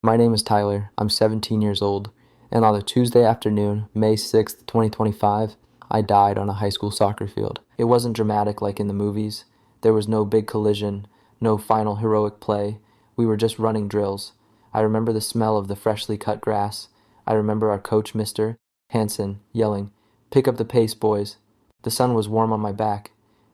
My name is Tyler. I'm 17 years old, and on a Tuesday afternoon, May 6th, 2025, I died on a high school soccer field. It wasn't dramatic like in the movies. There was no big collision, no final heroic play. We were just running drills. I remember the smell of the freshly cut grass. I remember our coach, Mr. Hansen, yelling, "Pick up the pace, boys." The sun was warm on my back.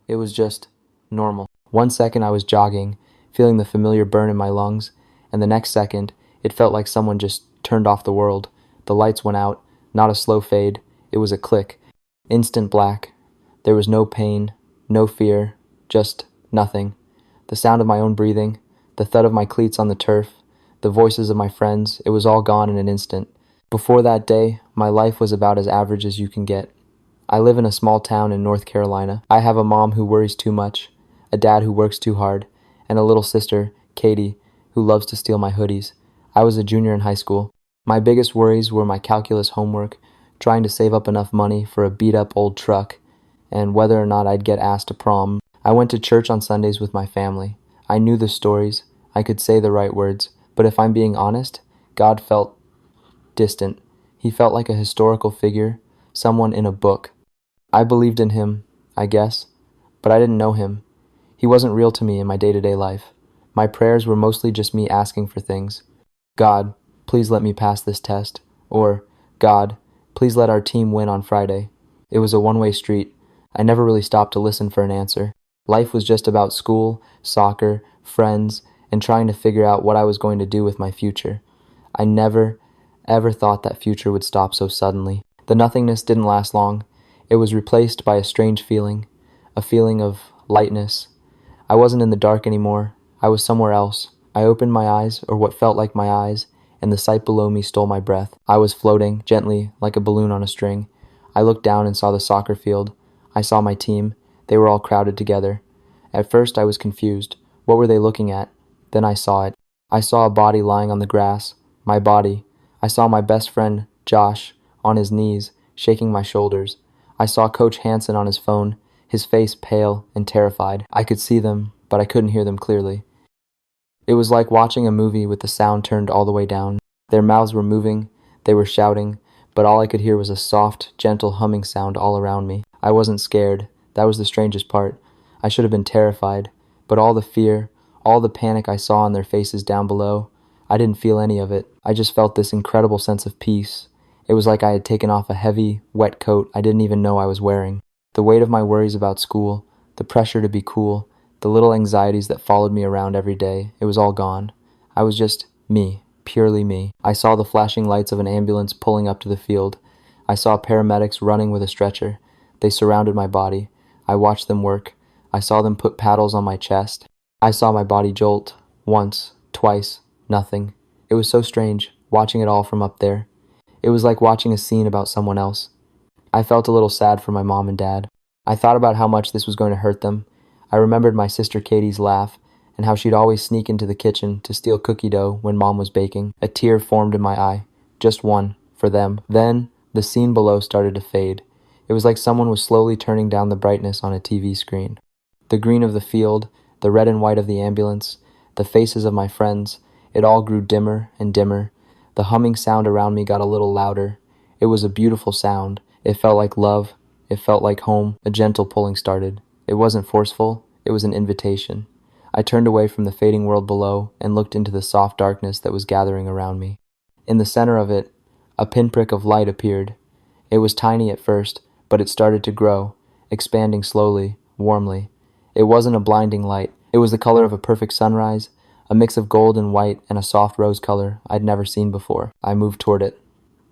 It was just normal. 1 second I was jogging, feeling the familiar burn in my lungs, and the next second, it felt like someone just turned off the world. The lights went out, not a slow fade, it was a click. Instant black. There was no pain, no fear, just nothing. The sound of my own breathing, the thud of my cleats on the turf, the voices of my friends, it was all gone in an instant. Before that day, my life was about as average as you can get. I live in a small town in North Carolina. I have a mom who worries too much, a dad who works too hard, and a little sister, Katie, who loves to steal my hoodies. I was a junior in high school. My biggest worries were my calculus homework, trying to save up enough money for a beat-up old truck, and whether or not I'd get asked to prom. I went to church on Sundays with my family. I knew the stories. I could say the right words. But if I'm being honest, God felt distant. He felt like a historical figure, someone in a book. I believed in him, I guess, but I didn't know him. He wasn't real to me in my day-to-day life. My prayers were mostly just me asking for things. God, please let me pass this test. Or, God, please let our team win on Friday. It was a one-way street. I never really stopped to listen for an answer. Life was just about school, soccer, friends, and trying to figure out what I was going to do with my future. I never, ever thought that future would stop so suddenly. The nothingness didn't last long. It was replaced by a strange feeling, a feeling of lightness. I wasn't in the dark anymore. I was somewhere else. I opened my eyes, or what felt like my eyes, and the sight below me stole my breath. I was floating, gently, like a balloon on a string. I looked down and saw the soccer field. I saw my team. They were all crowded together. At first I was confused. What were they looking at? Then I saw it. I saw a body lying on the grass. My body. I saw my best friend, Josh, on his knees, shaking my shoulders. I saw Coach Hansen on his phone, his face pale and terrified. I could see them, but I couldn't hear them clearly. It was like watching a movie with the sound turned all the way down. Their mouths were moving, they were shouting, but all I could hear was a soft, gentle humming sound all around me. I wasn't scared. That was the strangest part. I should have been terrified, but all the fear, all the panic I saw on their faces down below, I didn't feel any of it. I just felt this incredible sense of peace. It was like I had taken off a heavy, wet coat I didn't even know I was wearing. The weight of my worries about school, the pressure to be cool, the little anxieties that followed me around every day, it was all gone. I was just me, purely me. I saw the flashing lights of an ambulance pulling up to the field. I saw paramedics running with a stretcher. They surrounded my body. I watched them work. I saw them put paddles on my chest. I saw my body jolt. Once, twice, nothing. It was so strange, watching it all from up there. It was like watching a scene about someone else. I felt a little sad for my mom and dad. I thought about how much this was going to hurt them. I remembered my sister Katie's laugh, and how she'd always sneak into the kitchen to steal cookie dough when Mom was baking. A tear formed in my eye. Just one, for them. Then, the scene below started to fade. It was like someone was slowly turning down the brightness on a TV screen. The green of the field, the red and white of the ambulance, the faces of my friends, it all grew dimmer and dimmer. The humming sound around me got a little louder. It was a beautiful sound. It felt like love. It felt like home. A gentle pulling started. It wasn't forceful. It was an invitation. I turned away from the fading world below and looked into the soft darkness that was gathering around me. In the center of it, a pinprick of light appeared. It was tiny at first, but it started to grow, expanding slowly, warmly. It wasn't a blinding light. It was the color of a perfect sunrise, a mix of gold and white and a soft rose color I'd never seen before. I moved toward it.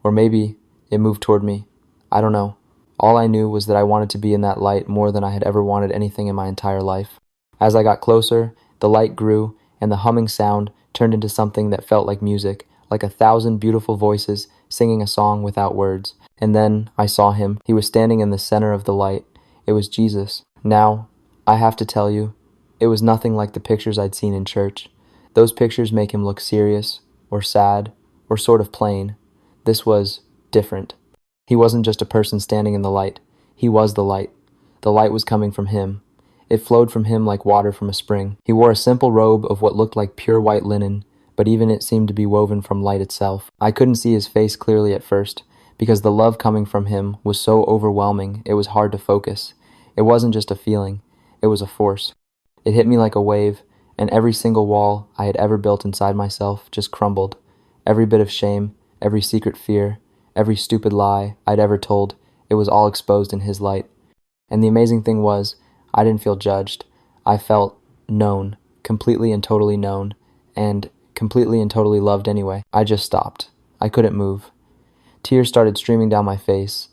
Or maybe it moved toward me. I don't know. All I knew was that I wanted to be in that light more than I had ever wanted anything in my entire life. As I got closer, the light grew, and the humming sound turned into something that felt like music, like 1,000 beautiful voices singing a song without words. And then I saw him. He was standing in the center of the light. It was Jesus. Now, I have to tell you, it was nothing like the pictures I'd seen in church. Those pictures make him look serious, or sad, or sort of plain. This was different. He wasn't just a person standing in the light. He was the light. The light was coming from him. It flowed from him like water from a spring. He wore a simple robe of what looked like pure white linen, but even it seemed to be woven from light itself. I couldn't see his face clearly at first, because the love coming from him was so overwhelming it was hard to focus. It wasn't just a feeling, it was a force. It hit me like a wave, and every single wall I had ever built inside myself just crumbled. Every bit of shame, every secret fear, every stupid lie I'd ever told, it was all exposed in his light. And the amazing thing was, I didn't feel judged. I felt known, completely and totally known, and completely and totally loved anyway. I just stopped. I couldn't move. Tears started streaming down my face.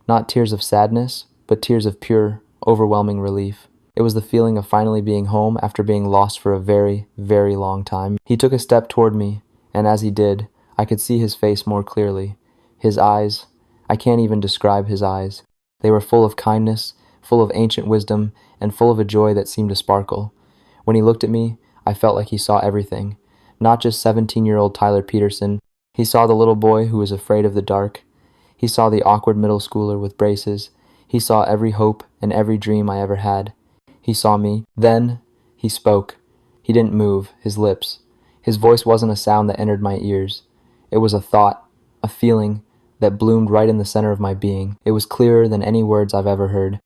Not tears of sadness, but tears of pure, overwhelming relief. It was the feeling of finally being home after being lost for a very, very long time. He took a step toward me, and as he did, I could see his face more clearly. His eyes, I can't even describe his eyes. They were full of kindness, full of ancient wisdom, and full of a joy that seemed to sparkle. When he looked at me, I felt like he saw everything. Not just 17-year-old Tyler Peterson. He saw the little boy who was afraid of the dark. He saw the awkward middle schooler with braces. He saw every hope and every dream I ever had. He saw me. Then he spoke. He didn't move, his lips. His voice wasn't a sound that entered my ears. It was a thought, a feeling that bloomed right in the center of my being. It was clearer than any words I've ever heard.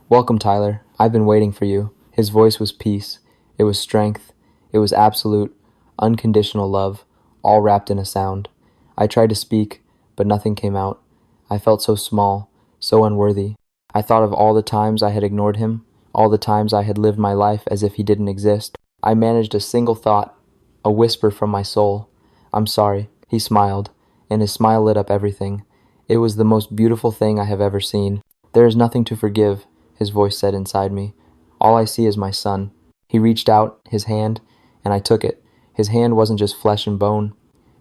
"Welcome, Tyler. I've been waiting for you." His voice was peace. It was strength. It was absolute, unconditional love, all wrapped in a sound. I tried to speak, but nothing came out. I felt so small, so unworthy. I thought of all the times I had ignored him, all the times I had lived my life as if he didn't exist. I managed a single thought, a whisper from my soul. "I'm sorry." He smiled, and his smile lit up everything. It was the most beautiful thing I have ever seen. "There is nothing to forgive," his voice said inside me. "All I see is my son." He reached out his hand, and I took it. His hand wasn't just flesh and bone.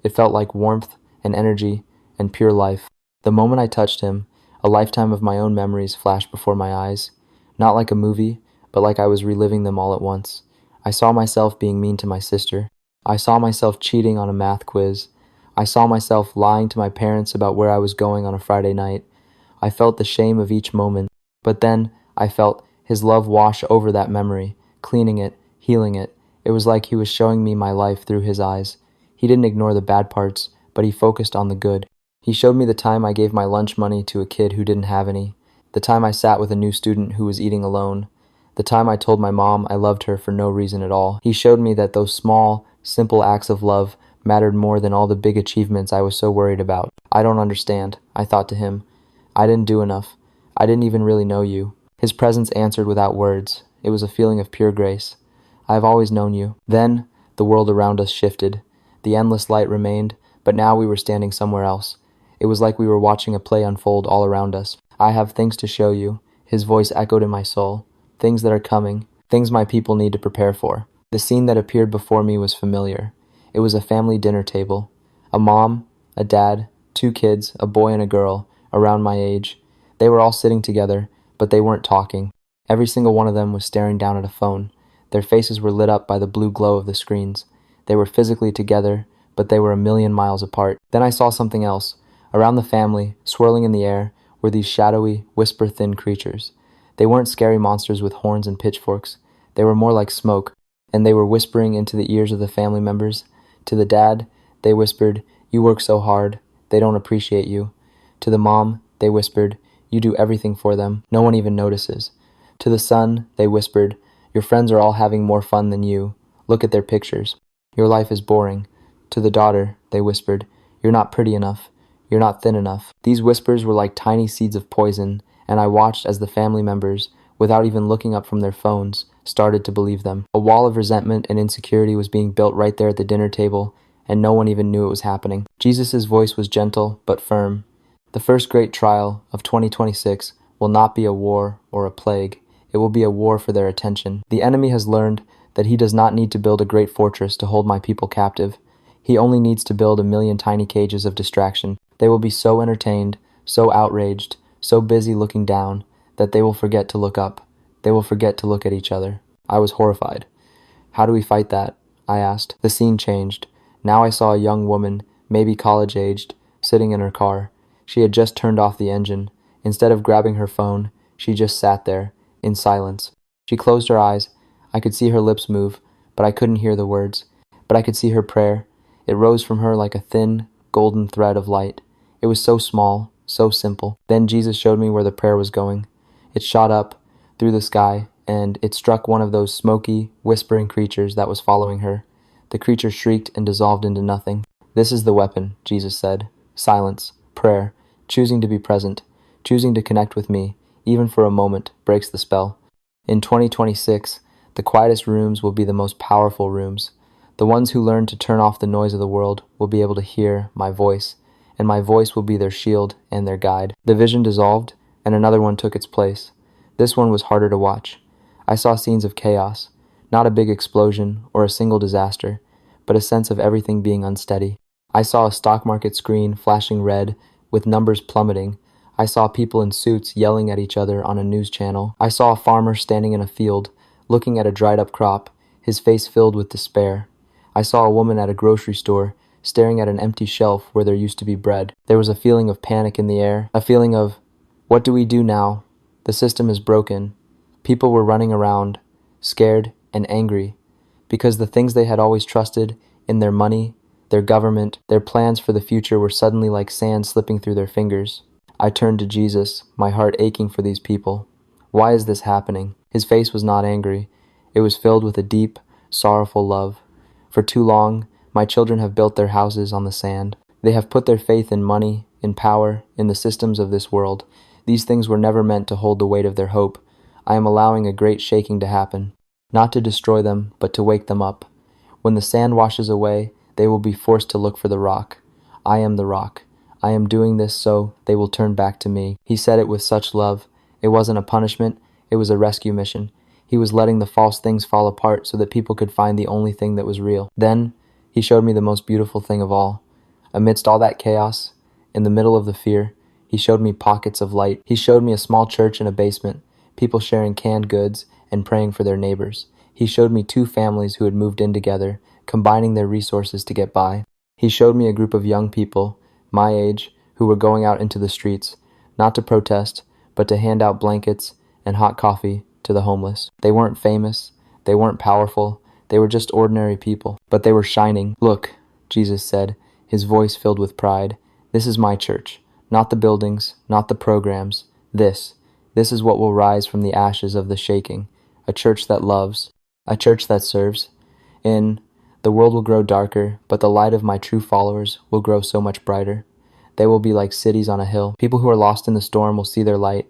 It felt like warmth and energy and pure life. The moment I touched him, a lifetime of my own memories flashed before my eyes. Not like a movie, but like I was reliving them all at once. I saw myself being mean to my sister. I saw myself cheating on a math quiz. I saw myself lying to my parents about where I was going on a Friday night. I felt the shame of each moment, but then I felt his love wash over that memory, cleaning it, healing it. It was like he was showing me my life through his eyes. He didn't ignore the bad parts, but he focused on the good. He showed me the time I gave my lunch money to a kid who didn't have any, the time I sat with a new student who was eating alone, the time I told my mom I loved her for no reason at all. He showed me that those small, simple acts of love mattered more than all the big achievements I was so worried about. "I don't understand," I thought to him. "I didn't do enough. I didn't even really know you." His presence answered without words. It was a feeling of pure grace. "I have always known you." Then, the world around us shifted. The endless light remained, but now we were standing somewhere else. It was like we were watching a play unfold all around us. "I have things to show you," his voice echoed in my soul. "Things that are coming, things my people need to prepare for." The scene that appeared before me was familiar. It was a family dinner table. A mom, a dad, 2 kids, a boy and a girl, around my age. They were all sitting together, but they weren't talking. Every single one of them was staring down at a phone. Their faces were lit up by the blue glow of the screens. They were physically together, but they were a million miles apart. Then I saw something else. Around the family, swirling in the air, were these shadowy, whisper-thin creatures. They weren't scary monsters with horns and pitchforks. They were more like smoke, and they were whispering into the ears of the family members. To the dad, they whispered, "You work so hard. They don't appreciate you." To the mom, they whispered, "You do everything for them. No one even notices." To the son, they whispered, "Your friends are all having more fun than you. Look at their pictures. Your life is boring." To the daughter, they whispered, "You're not pretty enough. You're not thin enough." These whispers were like tiny seeds of poison, and I watched as the family members, without even looking up from their phones, started to believe them. A wall of resentment and insecurity was being built right there at the dinner table, and no one even knew it was happening. Jesus' voice was gentle but firm. "The first great trial of 2026 will not be a war or a plague. It will be a war for their attention. The enemy has learned that he does not need to build a great fortress to hold my people captive. He only needs to build a million tiny cages of distraction. They will be so entertained, so outraged, so busy looking down, that they will forget to look up. They will forget to look at each other." I was horrified. "How do we fight that?" I asked. The scene changed. Now I saw a young woman, maybe college-aged, sitting in her car. She had just turned off the engine. Instead of grabbing her phone, she just sat there, in silence. She closed her eyes. I could see her lips move, but I couldn't hear the words. But I could see her prayer. It rose from her like a thin, golden thread of light. It was so small, so simple. Then Jesus showed me where the prayer was going. It shot up through the sky, and it struck one of those smoky, whispering creatures that was following her. The creature shrieked and dissolved into nothing. "This is the weapon," Jesus said. "Silence, prayer, choosing to be present, choosing to connect with me, even for a moment, breaks the spell." In 2026, the quietest rooms will be the most powerful rooms. The ones who learn to turn off the noise of the world will be able to hear my voice, and my voice will be their shield and their guide. The vision dissolved, and another one took its place. This one was harder to watch. I saw scenes of chaos, not a big explosion or a single disaster, but a sense of everything being unsteady. I saw a stock market screen flashing red, with numbers plummeting. I saw people in suits yelling at each other on a news channel. I saw a farmer standing in a field, looking at a dried-up crop, his face filled with despair. I saw a woman at a grocery store, staring at an empty shelf where there used to be bread. There was a feeling of panic in the air, a feeling of, what do we do now? The system is broken. People were running around, scared and angry, because the things they had always trusted in their money, their government, their plans for the future were suddenly like sand slipping through their fingers. I turned to Jesus, my heart aching for these people. Why is this happening? His face was not angry. It was filled with a deep, sorrowful love. For too long, my children have built their houses on the sand. They have put their faith in money, in power, in the systems of this world. These things were never meant to hold the weight of their hope. I am allowing a great shaking to happen, not to destroy them, but to wake them up. When the sand washes away, they will be forced to look for the rock. I am the rock. I am doing this so they will turn back to me. He said it with such love. It wasn't a punishment, it was a rescue mission. He was letting the false things fall apart so that people could find the only thing that was real. Then, he showed me the most beautiful thing of all. Amidst all that chaos, in the middle of the fear, he showed me pockets of light. He showed me a small church in a basement, people sharing canned goods and praying for their neighbors. He showed me two families who had moved in together, combining their resources to get by. He showed me a group of young people, my age, who were going out into the streets, not to protest, but to hand out blankets and hot coffee to the homeless. They weren't famous, they weren't powerful, they were just ordinary people, but they were shining. "Look," Jesus said, his voice filled with pride, "this is my church, not the buildings, not the programs. This is what will rise from the ashes of the shaking, a church that loves, a church that serves. The world will grow darker, but the light of my true followers will grow so much brighter. They will be like cities on a hill. People who are lost in the storm will see their light,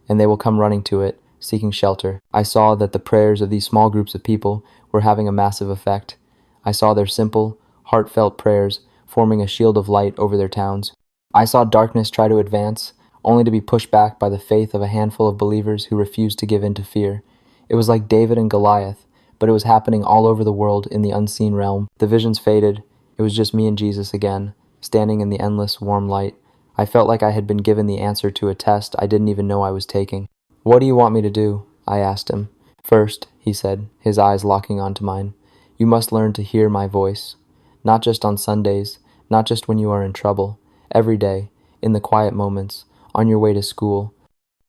and they will come running to it, seeking shelter." I saw that the prayers of these small groups of people were having a massive effect. I saw their simple, heartfelt prayers forming a shield of light over their towns. I saw darkness try to advance, only to be pushed back by the faith of a handful of believers who refused to give in to fear. It was like David and Goliath, but it was happening all over the world in the unseen realm. The visions faded. It was just me and Jesus again, standing in the endless, warm light. I felt like I had been given the answer to a test I didn't even know I was taking. "What do you want me to do?" I asked him. "First," he said, his eyes locking onto mine, "you must learn to hear my voice. Not just on Sundays, not just when you are in trouble. Every day, in the quiet moments, on your way to school.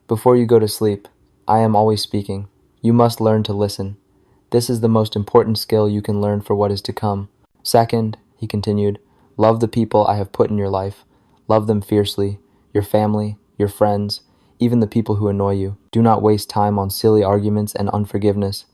Before you go to sleep, I am always speaking. You must learn to listen. This is the most important skill you can learn for what is to come. Second," he continued, "love the people I have put in your life. Love them fiercely, your family, your friends, even the people who annoy you. Do not waste time on silly arguments and unforgiveness.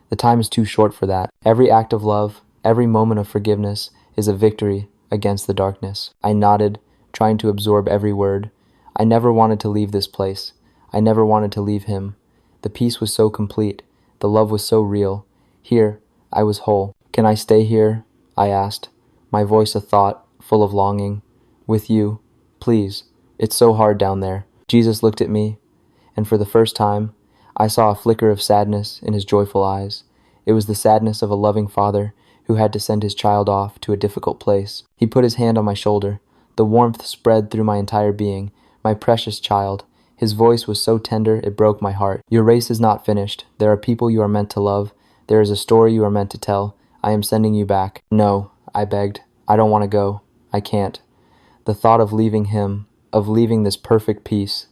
The time is too short for that. Every act of love, every moment of forgiveness is a victory against the darkness." I nodded, trying to absorb every word. I never wanted to leave this place. I never wanted to leave him. The peace was so complete. The love was so real. Here, I was whole. "Can I stay here?" I asked, my voice a thought, full of longing. "With you, please. It's so hard down there." Jesus looked at me, and for the first time, I saw a flicker of sadness in his joyful eyes. It was the sadness of a loving father who had to send his child off to a difficult place. He put his hand on my shoulder. The warmth spread through my entire being. "My precious child." His voice was so tender it broke my heart. "Your race is not finished. There are people you are meant to love. There is a story you are meant to tell. I am sending you back." "No," I begged. "I don't want to go. I can't." The thought of leaving him, of leaving this perfect peace,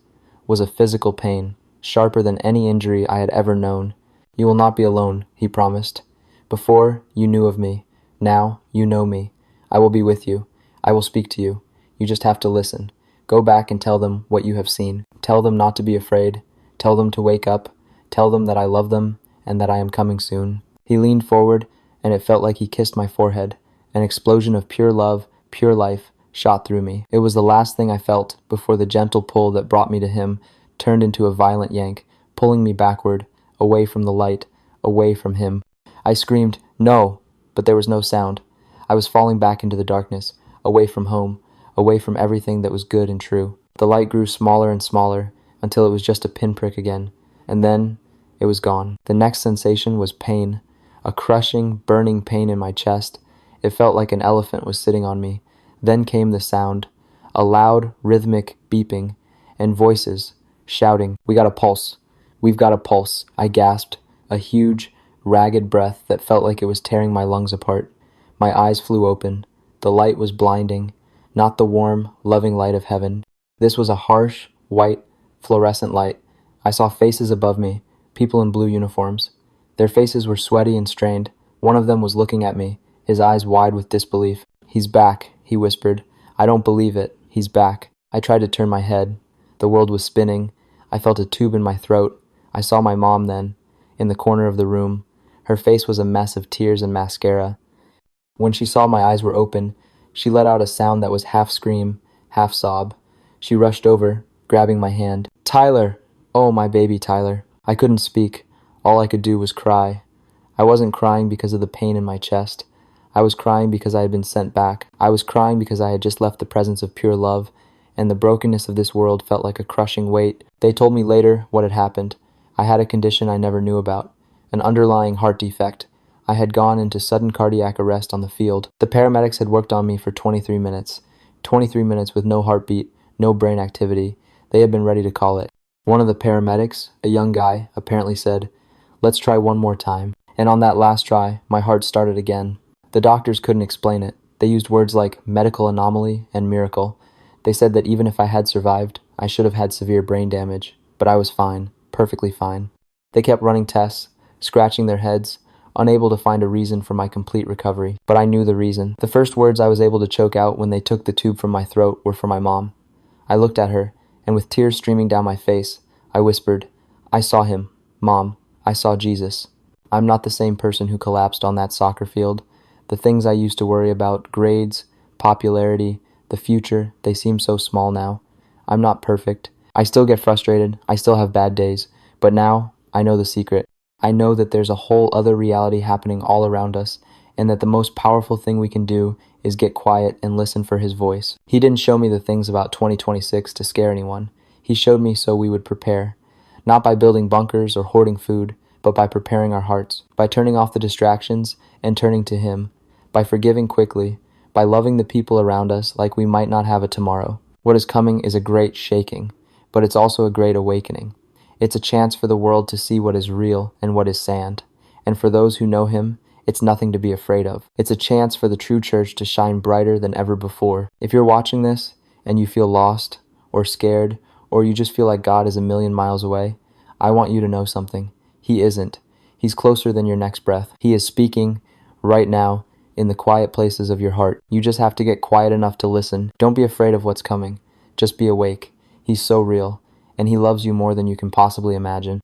was a physical pain, sharper than any injury I had ever known. "You will not be alone," he promised. "Before, you knew of me. Now, you know me. I will be with you. I will speak to you. You just have to listen. Go back and tell them what you have seen. Tell them not to be afraid. Tell them to wake up. Tell them that I love them and that I am coming soon." He leaned forward, and it felt like he kissed my forehead. An explosion of pure love, pure life, shot through me. It was the last thing I felt before the gentle pull that brought me to him turned into a violent yank, pulling me backward, away from the light, away from him. I screamed, "No!" but there was no sound. I was falling back into the darkness, away from home, away from everything that was good and true. The light grew smaller and smaller until it was just a pinprick again, and then it was gone. The next sensation was pain, a crushing, burning pain in my chest. It felt like an elephant was sitting on me. Then came the sound, a loud, rhythmic beeping, and voices shouting, "We got a pulse. We've got a pulse," I gasped, a huge, ragged breath that felt like it was tearing my lungs apart. My eyes flew open. The light was blinding, not the warm, loving light of heaven. This was a harsh, white, fluorescent light. I saw faces above me, people in blue uniforms. Their faces were sweaty and strained. One of them was looking at me, his eyes wide with disbelief. "He's back," he whispered. "I don't believe it. He's back." I tried to turn my head. The world was spinning. I felt a tube in my throat. I saw my mom then, in the corner of the room. Her face was a mess of tears and mascara. When she saw my eyes were open, she let out a sound that was half scream, half sob. She rushed over, grabbing my hand. "Tyler! Oh, my baby Tyler." I couldn't speak. All I could do was cry. I wasn't crying because of the pain in my chest. I was crying because I had been sent back. I was crying because I had just left the presence of pure love, and the brokenness of this world felt like a crushing weight. They told me later what had happened. I had a condition I never knew about, an underlying heart defect. I had gone into sudden cardiac arrest on the field. The paramedics had worked on me for 23 minutes. 23 minutes with no heartbeat, no brain activity. They had been ready to call it. One of the paramedics, a young guy, apparently said, "Let's try one more time." And on that last try, my heart started again. The doctors couldn't explain it. They used words like medical anomaly and miracle. They said that even if I had survived, I should have had severe brain damage. But I was fine, perfectly fine. They kept running tests, scratching their heads, unable to find a reason for my complete recovery. But I knew the reason. The first words I was able to choke out when they took the tube from my throat were for my mom. I looked at her, and with tears streaming down my face, I whispered, "I saw him. Mom, I saw Jesus." I'm not the same person who collapsed on that soccer field. The things I used to worry about, grades, popularity, the future, they seem so small now. I'm not perfect. I still get frustrated. I still have bad days. But now, I know the secret. I know that there's a whole other reality happening all around us, and that the most powerful thing we can do is get quiet and listen for his voice. He didn't show me the things about 2026 to scare anyone. He showed me so we would prepare. Not by building bunkers or hoarding food, but by preparing our hearts, by turning off the distractions and turning to him, by forgiving quickly, by loving the people around us like we might not have a tomorrow. What is coming is a great shaking, but it's also a great awakening. It's a chance for the world to see what is real and what is sand. And for those who know him, it's nothing to be afraid of. It's a chance for the true church to shine brighter than ever before. If you're watching this and you feel lost or scared, or you just feel like God is a million miles away, I want you to know something. He isn't. He's closer than your next breath. He is speaking right now in the quiet places of your heart. You just have to get quiet enough to listen. Don't be afraid of what's coming. Just be awake. He's so real, and he loves you more than you can possibly imagine.